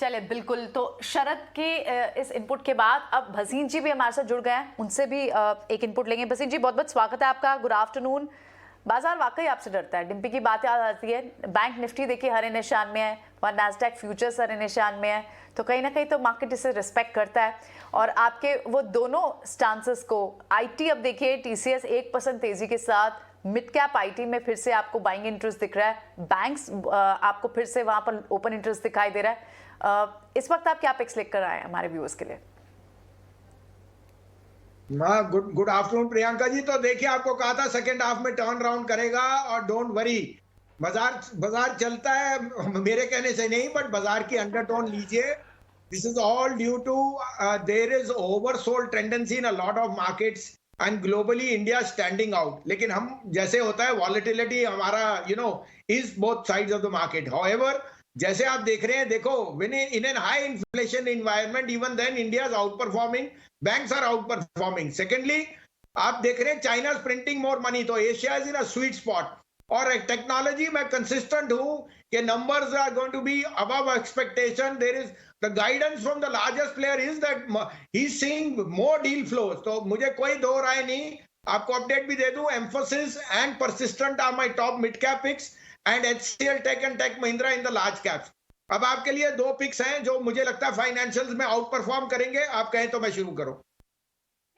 चले बिल्कुल। तो शरद के इस इनपुट के बाद अब भसीन जी भी हमारे साथ जुड़ गए हैं, उनसे भी एक इनपुट लेंगे। भसीन जी, बहुत बहुत स्वागत है आपका, गुड आफ्टरनून। बाजार वाकई आपसे डरता है, डिम्पी की बात याद आती है। बैंक निफ्टी देखिए हरे निशान में है, और नैस्डैक फ्यूचर्स हरे निशान में है, तो कहीं ना कहीं तो मार्केट इसे रिस्पेक्ट करता है। और आपके वो दोनों स्टांसेस को, आईटी अब देखिए टीसीएस 1% तेजी के साथ, मिड कैप आईटी में फिर से आपको बाइंग इंटरेस्ट दिख रहा है, बैंक्स आपको फिर से वहां पर ओपन इंटरेस्ट दिखाई दे रहा है। इस वक्त आप क्या पिक्स लेकर आए हमारे व्यूअर्स के लिए? Good afternoon Priyanka ji. तो देखिए, आपको कहा था सेकेंड हाफ में टर्न राउंड करेगा, और डोंट वरी, बाजार चलता है मेरे कहने से नहीं, बट बाजार की अंडरटोन लीजिए। This is all due to there is oversold tendency in a lot of markets and globally India standing out. लेकिन हम, जैसे होता है वॉलेटिलिटी हमारा is both sides of the market. However, जैसे आप देख रहे हैं, देखो, in an high inflation environment, even then India is outperforming, banks are outperforming. Secondly, आप देख रहे हैं China is printing more money, तो Asia is in a sweet spot. और टेक्नोलॉजी में कंसिस्टेंट हूं कि numbers are going to be above expectation. There is the guidance from the largest player is that he is seeing more deal flows. तो मुझे कोई दो राय नहीं, आपको अपडेट भी दे दूं, Mphasis and Persistent are my top mid cap picks, and HCL Tech and Tech Mahindra in the large caps. अब आपके लिए दो पिक्स हैं जो मुझे लगता है फाइनेंशियल्स में आउट परफॉर्म करेंगे। आप कहें तो मैं शुरू करूं?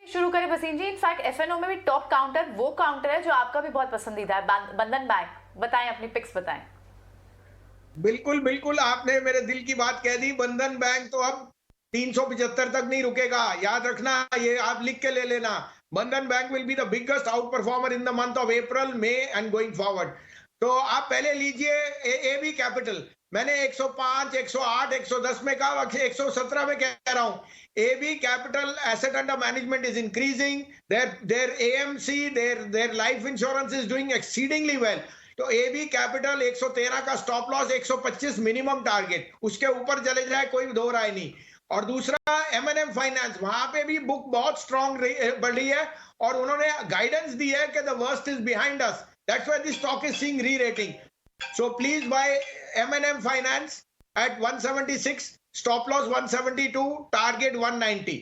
शुरू करें भसीन जी। इनफैक्ट एफएनओ में भी टॉप काउंटर वो काउंटर है जो आपका भी बहुत पसंदीदा है, बंधन बैंक। बताएं, अपनी पिक्स बताएं। बिल्कुल बिल्कुल, आपने मेरे दिल की बात कह दी। बंधन बैंक तो अब 375 तक नहीं रुकेगा, याद रखना, ये आप लिख के ले लेना। बंधन bank will be the biggest out performer in the month of April, may and going forward. तो आप पहले लीजिए एबी कैपिटल। मैंने 105, 108, 110 में कहा, 117 में कह रहा हूं। AB Capital asset under management is increasing, their AMC, their life insurance is doing exceedingly well. तो एबी कैपिटल 113 का स्टॉप लॉस, 125 मिनिमम टारगेट, उसके ऊपर चले जाए कोई दो राय नहीं। और दूसरा M&M फाइनेंस, वहां पे भी बुक बहुत स्ट्रांग बढ़ी है, और उन्होंने गाइडेंस दी है कि the worst is behind us, that's why this stock is seeing re-rating. So please buy M&M finance at 176, stop loss 172, target 190।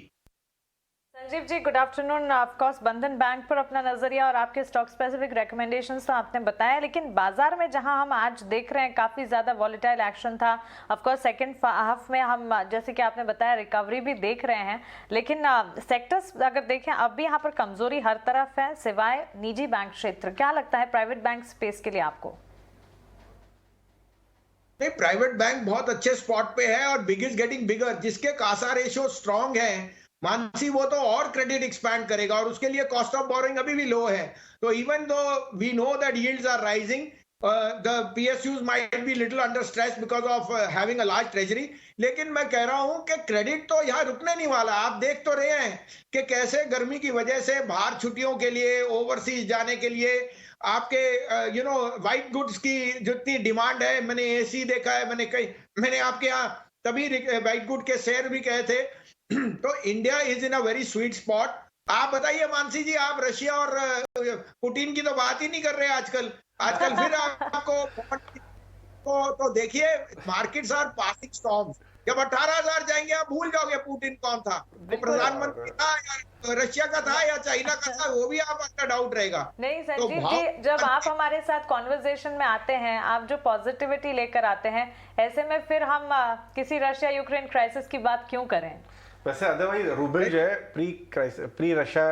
Sanjeev ji, good afternoon. Of course Bandhan bank पर अपना नजरिया और आपके स्टॉक स्पेसिफिक रिकमेंडेशंस तो आपने बताया, लेकिन बाजार में जहां हम आज देख रहे हैं काफी ज्यादा वॉलेटाइल एक्शन था। ऑफ कोर्स सेकंड हाफ में हम, जैसे कि आपने बताया, रिकवरी भी देख रहे हैं, लेकिन सेक्टर्स अगर देखें अब भी यहाँ पर कमजोरी हर तरफ है सिवाय निजी बैंक क्षेत्र। क्या लगता है प्राइवेट बैंक स्पेस के लिए आपको? नहीं, प्राइवेट बैंक बहुत अच्छे स्पॉट पे है, और बिग इज गेटिंग बिगर, जिसके कासा रेशियो स्ट्रांग है मानसी, वो तो और क्रेडिट एक्सपैंड करेगा, और उसके लिए कॉस्ट ऑफ बोरोइंग अभी भी लो है। तो even though we know that yields are rising, the PSUs might be little under stress because of having a large treasury, लेकिन मैं कह रहा हूं कि क्रेडिट तो यहाँ रुकने नहीं वाला। आप देख तो रहे हैं कि कैसे गर्मी की वजह से बाहर छुट्टियों के लिए, ओवरसीज जाने के लिए, आपके व्हाइट गुड्स की जितनी डिमांड है, मैंने AC देखा है, मैंने आपके यहाँ तभी व्हाइट गुड के शेयर भी कहे थे। तो India is in a very sweet spot. आप बताइए मानसी जी, आप रशिया और पुतिन की तो बात ही नहीं कर रहे आजकल। फिर आपको तो देखिए, मार्केट्स आर पासिंग स्टॉर्म्स। जब 18,000 जाएंगे, आप भूल जाओगे पुतिन कौन था, वो प्रधानमंत्री था या रशिया का था या चाइना का था, वो भी आपका डाउट रहेगा। नहीं संजीव जी, जब आप हमारे साथ कॉन्वर्सेशन में आते हैं, आप जो पॉजिटिविटी लेकर आते हैं, ऐसे में फिर हम किसी रशिया यूक्रेन क्राइसिस की बात क्यों करें? वैसे अदरवाइज रूबल जो है प्री रशिया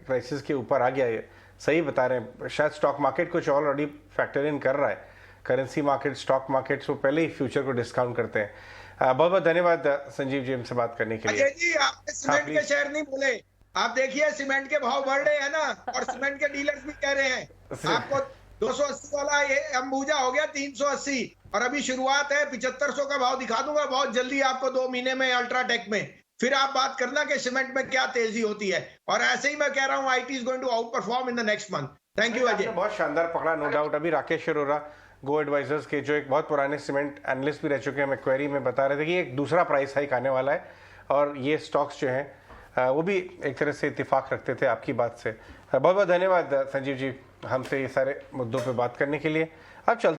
क्राइसिस के ऊपर आ गया है, सही बता रहे हैं। शायद स्टॉक मार्केट कुछ ऑलरेडी फैक्टर इन कर रहा है, करेंसी मार्केट, स्टॉक मार्केट्स वो पहले ही फ्यूचर को डिस्काउंट करते हैं। बहुत बहुत धन्यवाद संजीव जी हमसे बात करने के लिए। अजय जी, आपने सीमेंट के शेयर नहीं बोले। आप देखिए, सीमेंट के भाव बढ़ रहे हैं ना, और सीमेंट के डीलर्स भी कह रहे हैं आपको 280 वाला ये अंबुजा हो गया 380, और अभी शुरुआत है, 7500 का भाव दिखा दूंगा बहुत जल्दी आपको 2 महीने में अल्ट्राटेक में। फिर आप बात करना कि सीमेंट में क्या तेजी होती है। और ऐसे ही मैं कह रहा हूं, IT is going to outperform in the next month. Thank you Ajay, बहुत शानदार पकड़ा, नो डाउट। अभी राकेश अरोरा गो एडवाइजर्स के, जो एक बहुत पुराने सीमेंट एनालिस्ट भी रह चुके हैं, क्वेरी में बता रहे थे कि एक दूसरा प्राइस हाइक आने वाला है, और ये स्टॉक्स जो हैं वो भी एक तरह से इत्तेफाक रखते थे आपकी बात से। बहुत बहुत धन्यवाद संजीव जी हमसे ये सारे मुद्दों पे बात करने के लिए। अब चलते